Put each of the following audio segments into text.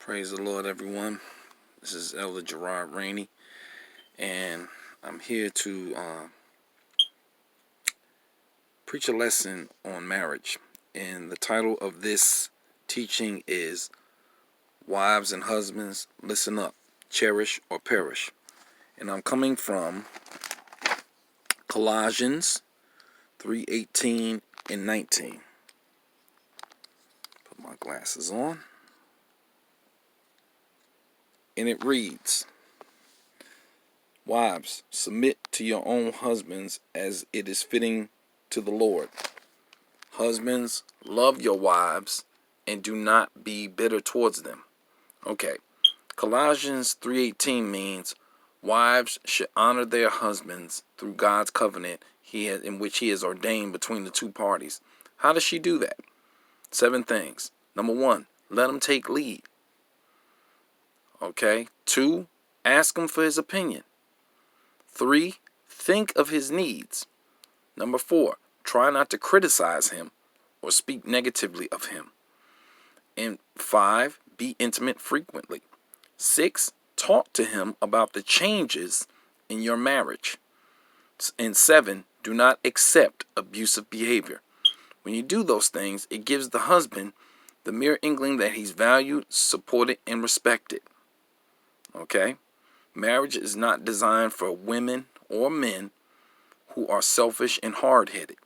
Praise the Lord, everyone. This is Elder Gerard Rainey, and I'm here to preach a lesson on marriage. And the title of this teaching is Wives and Husbands, Listen Up, Cherish or Perish. And I'm coming from Colossians 3:18 and 19. Put my glasses on. And it reads, Wives, submit to your own husbands as it is fitting to the Lord. Husbands, love your wives and do not be bitter towards them. Okay, Colossians 3:18 means wives should honor their husbands through God's covenant in which he has ordained between the two parties. How does she do that? 7 things. Number 1, let him take lead. Okay. 2, ask him for his opinion. 3, think of his needs. Number 4, try not to criticize him or speak negatively of him. And 5, be intimate frequently. 6, talk to him about the changes in your marriage. And 7, do not accept abusive behavior. When you do those things, it gives the husband the mere inkling that he's valued, supported, and respected. Okay? Marriage is not designed for women or men who are selfish and hard-headed.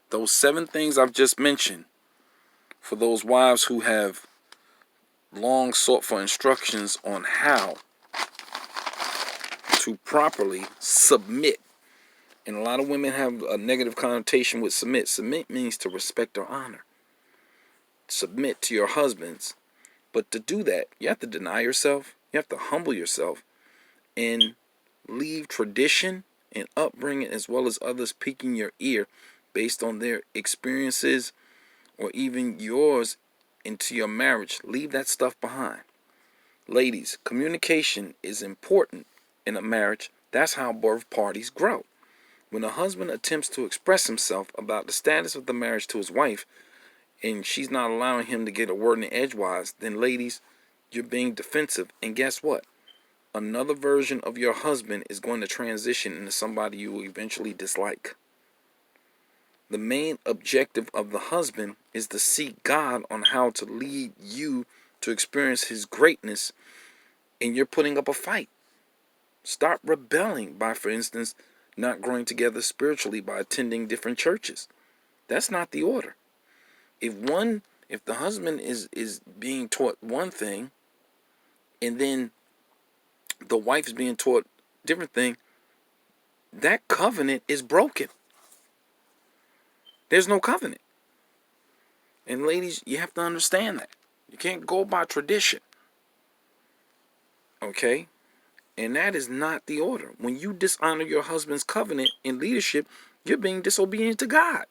Those 7 things I've just mentioned, for those wives who have long sought for instructions on how to properly submit. And a lot of women have a negative connotation with submit. Submit means to respect or honor. Submit to your husbands. But to do that, you have to deny yourself. You have to humble yourself and leave tradition and upbringing as well as others piquing your ear based on their experiences or even yours into your marriage. Leave that stuff behind. Ladies, communication is important in a marriage. That's how both parties grow. When a husband attempts to express himself about the status of the marriage to his wife and she's not allowing him to get a word in edgewise, then ladies, you're being defensive. And guess what? Another version of your husband is going to transition into somebody you will eventually dislike. The main objective of the husband is to seek God on how to lead you to experience his greatness, and you're putting up a fight. Stop rebelling by, for instance, not growing together spiritually by attending different churches. That's not the order. If the husband is being taught one thing, and then the wife is being taught a different thing, that covenant is broken. There's no covenant. And ladies, you have to understand that. You can't go by tradition. Okay? And that is not the order. When you dishonor your husband's covenant in leadership, you're being disobedient to God.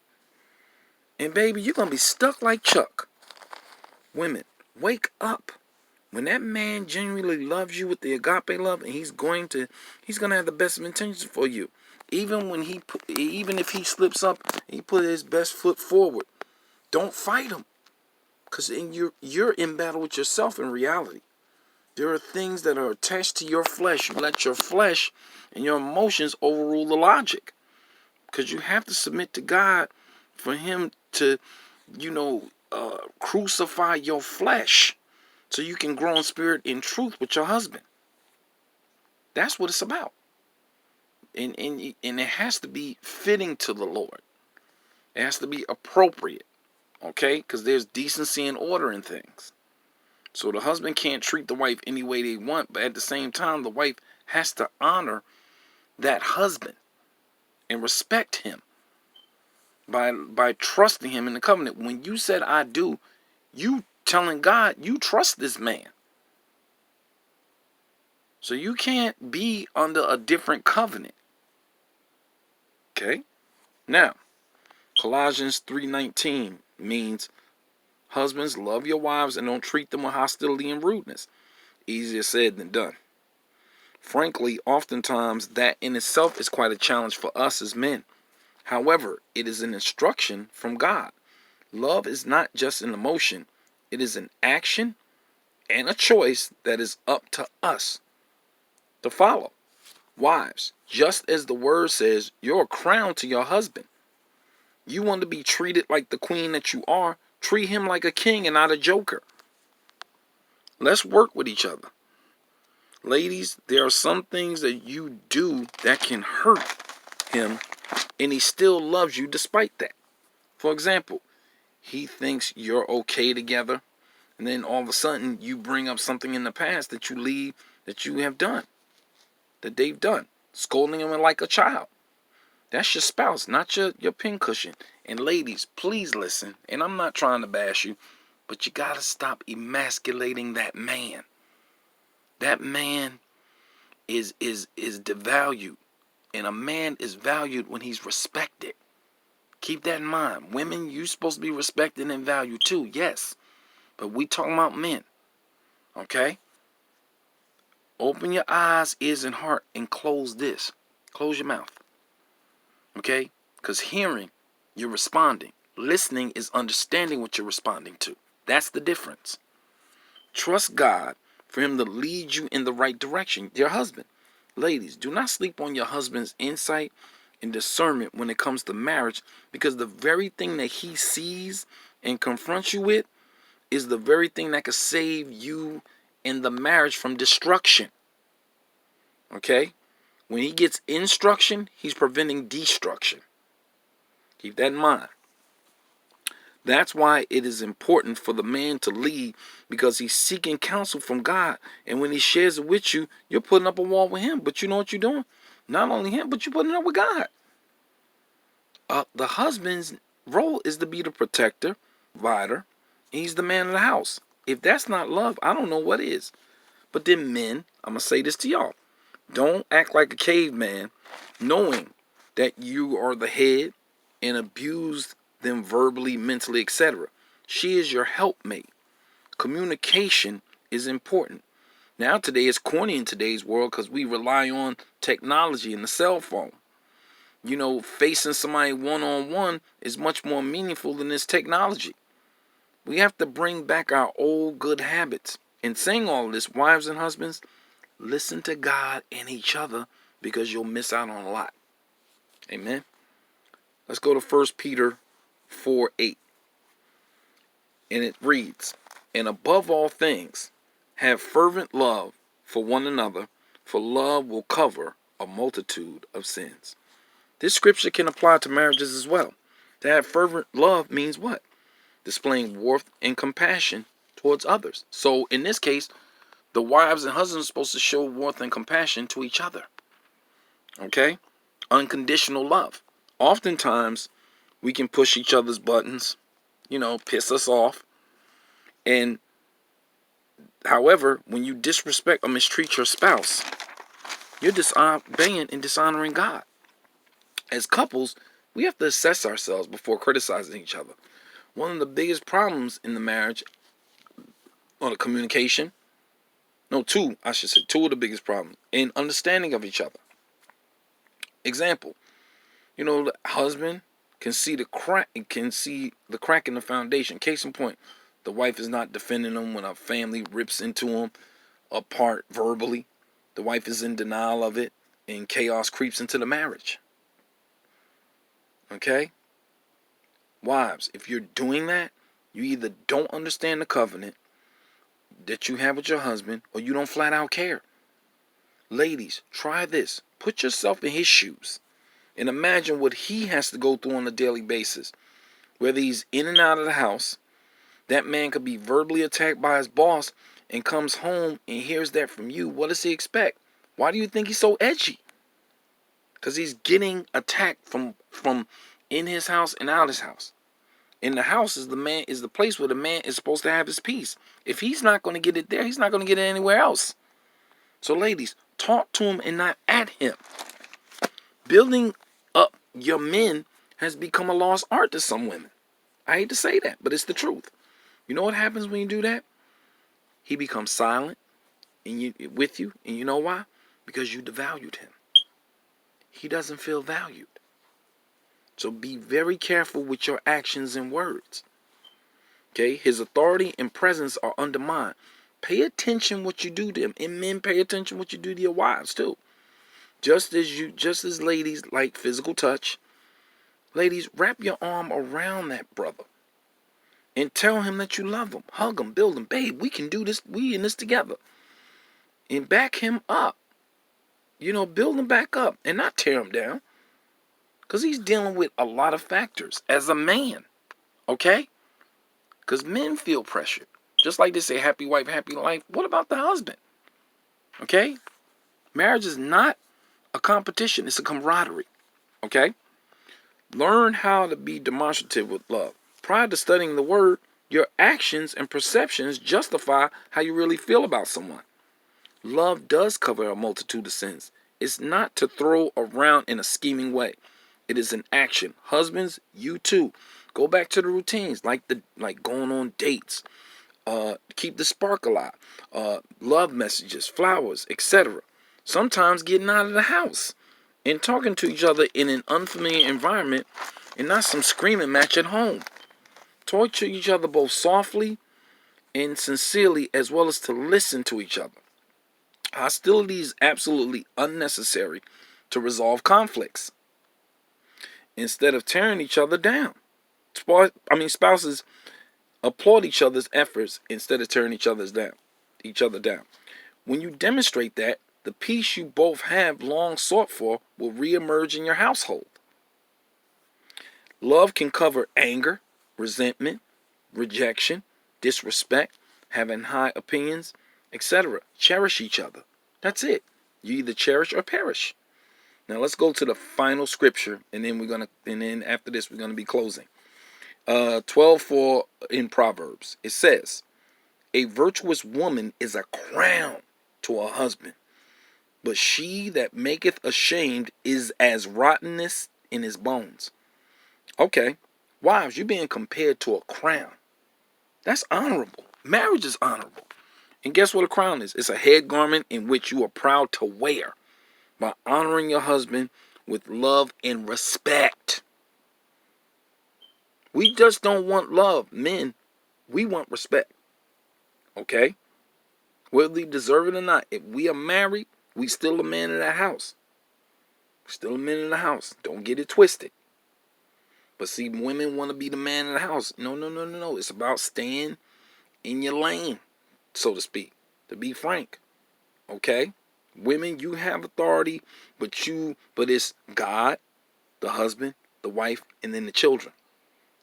And baby, you're going to be stuck like Chuck. Women, wake up. When that man genuinely loves you with the agape love, and he's going to have the best of intentions for you. Even if he slips up, he put his best foot forward. Don't fight him, because you're in battle with yourself in reality. There are things that are attached to your flesh. You let your flesh and your emotions overrule the logic, because you have to submit to God for him to, crucify your flesh so you can grow in spirit in truth with your husband. That's what it's about. And it has to be fitting to the Lord. It has to be appropriate. Okay? Because there's decency and order in things. So the husband can't treat the wife any way they want, but at the same time, the wife has to honor that husband and respect him by trusting him in the covenant. When you said I do, you telling God you trust this man. So you can't be under a different covenant. Okay? Now, Colossians 3:19 means husbands, love your wives and don't treat them with hostility and rudeness. Easier said than done. Frankly, oftentimes that in itself is quite a challenge for us as men. However, it is an instruction from God. Love is not just an emotion. It is an action and a choice that is up to us to follow. Wives, just as the word says, you're a crown to your husband. You want to be treated like the queen that you are, treat him like a king and not a joker. Let's work with each other. Ladies, there are some things that you do that can hurt him, and he still loves you despite that. For example, he thinks you're okay together, and then all of a sudden you bring up something in the past that you have done, that they've done, scolding him like a child. That's your spouse, not your pincushion. And ladies, please listen, and I'm not trying to bash you, but you gotta stop emasculating that man. That man is devalued, and a man is valued when he's respected. Keep that in mind. Women, you're supposed to be respected and valued too, yes. But we talking about men, okay? Open your eyes, ears, and heart, and close this. Close your mouth, okay? Because hearing, you're responding. Listening is understanding what you're responding to. That's the difference. Trust God for him to lead you in the right direction. Your husband. Ladies, do not sleep on your husband's insight and discernment when it comes to marriage, because the very thing that he sees and confronts you with is the very thing that could save you in the marriage from destruction. Okay? When he gets instruction, he's preventing destruction. Keep that in mind. That's why it is important for the man to lead, because he's seeking counsel from God. And when he shares it with you, you're putting up a wall with him. But you know what you're doing? Not only him, but you're putting it up with God. The husband's role is to be the protector, provider. He's the man of the house. If that's not love, I don't know what is. But then men, I'm going to say this to y'all. Don't act like a caveman knowing that you are the head and abuse them verbally, mentally, etc. She is your helpmate. Communication is important. Now today it's corny in today's world because we rely on technology and the cell phone. You know, facing somebody one-on-one is much more meaningful than this technology. We have to bring back our old good habits. In saying all of this, wives and husbands, listen to God and each other, because you'll miss out on a lot. Amen. Let's go to 1 Peter 4:8. And it reads, and above all things, have fervent love for one another, for love will cover a multitude of sins. This scripture can apply to marriages as well. To have fervent love means what? Displaying warmth and compassion towards others. So in this case, the wives and husbands are supposed to show warmth and compassion to each other. Okay? Unconditional love. Oftentimes, we can push each other's buttons, piss us off. And however, when you disrespect or mistreat your spouse, you're disobeying and dishonoring God. As couples, we have to assess ourselves before criticizing each other. One of the biggest problems in the marriage, or the communication, two of the biggest problems in understanding of each other. Example, the husband can see the crack in the foundation. Case in point, the wife is not defending him when a family rips into him apart verbally. The wife is in denial of it, and chaos creeps into the marriage. Okay? Wives, if you're doing that, you either don't understand the covenant that you have with your husband, or you don't flat out care. Ladies, try this. Put yourself in his shoes and imagine what he has to go through on a daily basis. Whether he's in and out of the house, that man could be verbally attacked by his boss and comes home and hears that from you. What does he expect? Why do you think he's so edgy? Because he's getting attacked from in his house and out his house. In the house is the place where the man is supposed to have his peace. If he's not going to get it there, he's not going to get it anywhere else. So ladies, talk to him and not at him. Building up your men has become a lost art to some women. I hate to say that, but it's the truth. You know what happens when you do that? He becomes silent with you, and you know why? Because you devalued him. He doesn't feel valued. So be very careful with your actions and words. Okay? His authority and presence are undermined. Pay attention what you do to them. And men, pay attention what you do to your wives too. Just as ladies like physical touch, ladies, wrap your arm around that brother and tell him that you love him. Hug him, build him. Babe, we can do this. We in this together. And back him up. Build him back up and not tear him down. Because he's dealing with a lot of factors as a man. Okay? Because men feel pressured. Just like they say, happy wife, happy life. What about the husband? Okay? Marriage is not a competition. It's a camaraderie. Okay? Learn how to be demonstrative with love. Prior to studying the word, your actions and perceptions justify how you really feel about someone. Love does cover a multitude of sins. It's not to throw around in a scheming way. It is an action. Husbands, you too. Go back to the routines, like going on dates. Keep the spark alive. Love messages, flowers, etc. Sometimes getting out of the house and talking to each other in an unfamiliar environment and not some screaming match at home. Talk to each other both softly and sincerely, as well as to listen to each other. Hostility is absolutely unnecessary to resolve conflicts. Instead of tearing each other down. Spouses applaud each other's efforts instead of tearing each other down. When you demonstrate that, the peace you both have long sought for will reemerge in your household. Love can cover anger, resentment, rejection, disrespect, having high opinions, etc. Cherish each other. That's it. You either cherish or perish. Now let's go to the final scripture, and then after this we're gonna be closing. 12:4 in Proverbs. It says, "A virtuous woman is a crown to her husband, but she that maketh ashamed is as rottenness in his bones." Okay, wives, you're being compared to a crown. That's honorable. Marriage is honorable. And guess what a crown is? It's a head garment in which you are proud to wear by honoring your husband with love and respect. We just don't want love, men. We want respect. Okay? Whether we deserve it or not, if we are married, we still a man in that house. Still a man in the house. Don't get it twisted. But see, women want to be the man in the house. No. It's about staying in your lane, so to speak. To be frank. Okay? Women, you have authority, but it's God, the husband, the wife, and then the children.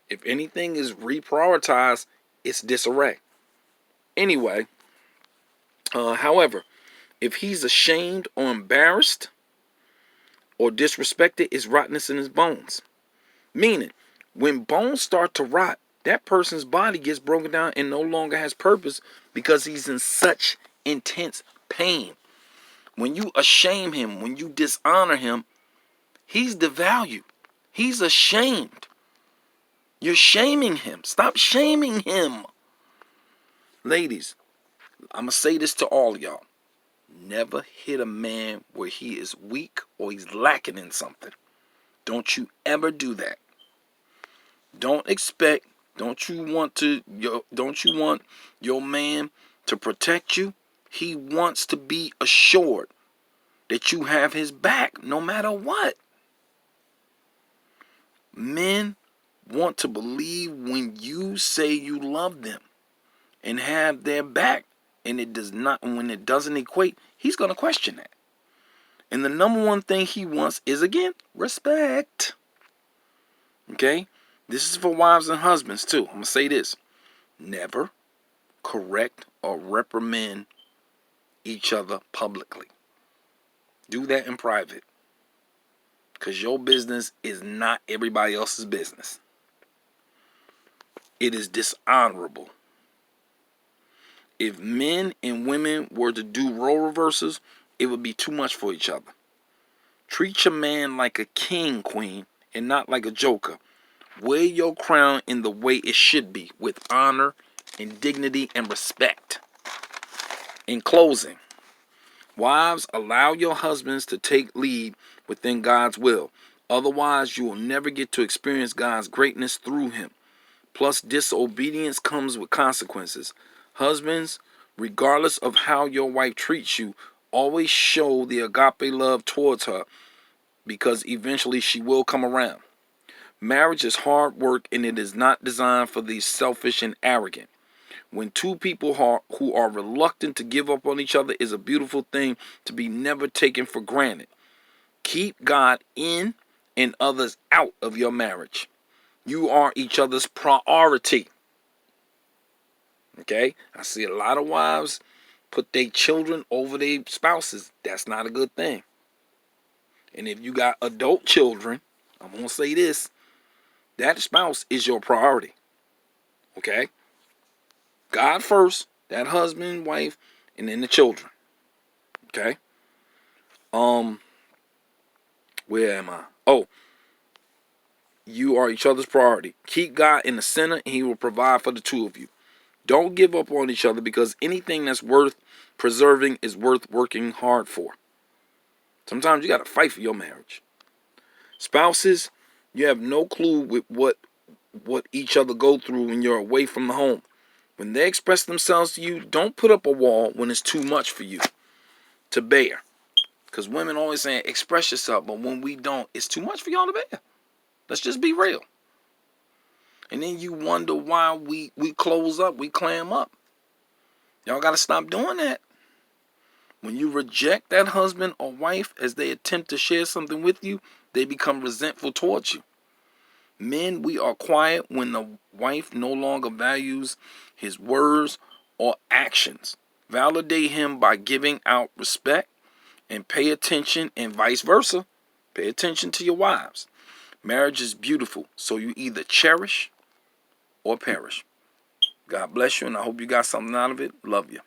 If anything is reprioritized, it's disarray. Anyway, however, if he's ashamed or embarrassed or disrespected, it's rottenness in his bones. Meaning, when bones start to rot, that person's body gets broken down and no longer has purpose because he's in such intense pain. When you ashame him, when you dishonor him, he's devalued. He's ashamed. You're shaming him. Stop shaming him. Ladies, I'm going to say this to all of y'all. Never hit a man where he is weak or he's lacking in something. Don't you ever do that. Don't you want your man to protect you? He wants to be assured that you have his back no matter what. Men want to believe when you say you love them and have their back, and when it doesn't equate, he's going to question that. And the number one thing he wants is, again, respect. Okay? This is for wives and husbands too. I'm going to say this. Never correct or reprimand each other publicly. Do that in private. Because your business is not everybody else's business. It is dishonorable. If men and women were to do role reversals, it would be too much for each other. Treat your man like a king, queen, and not like a joker. Wear your crown in the way it should be, with honor and dignity and respect. In closing, wives, allow your husbands to take lead within God's will. Otherwise, you will never get to experience God's greatness through him. Plus, disobedience comes with consequences. Husbands, Regardless of how your wife treats you, always show the agape love towards her, because eventually she will come around. Marriage is hard work, and it is not designed for the selfish and arrogant. When two people who are reluctant to give up on each other is a beautiful thing to be never taken for granted. Keep God in and others out of your marriage. You are each other's priority. Okay? I see a lot of wives put their children over their spouses. That's not a good thing. And if you got adult children, I'm going to say this, that spouse is your priority. Okay? God first, that husband, wife, and then the children. Okay? Where am I? Oh, you are each other's priority. Keep God in the center, and He will provide for the two of you. Don't give up on each other, because anything that's worth preserving is worth working hard for. Sometimes you got to fight for your marriage. Spouses, you have no clue with what each other go through when you're away from the home. When they express themselves to you, don't put up a wall when it's too much for you to bear. Because women always saying, express yourself, but when we don't, it's too much for y'all to bear. Let's just be real. And then you wonder why we close up, we clam up. Y'all got to stop doing that. When you reject that husband or wife as they attempt to share something with you, they become resentful towards you. Men, we are quiet when the wife no longer values his words or actions. Validate him by giving out respect, and pay attention, and vice versa. Pay attention to your wives. Marriage is beautiful, so you either cherish or perish. God bless you, and I hope you got something out of it. Love you.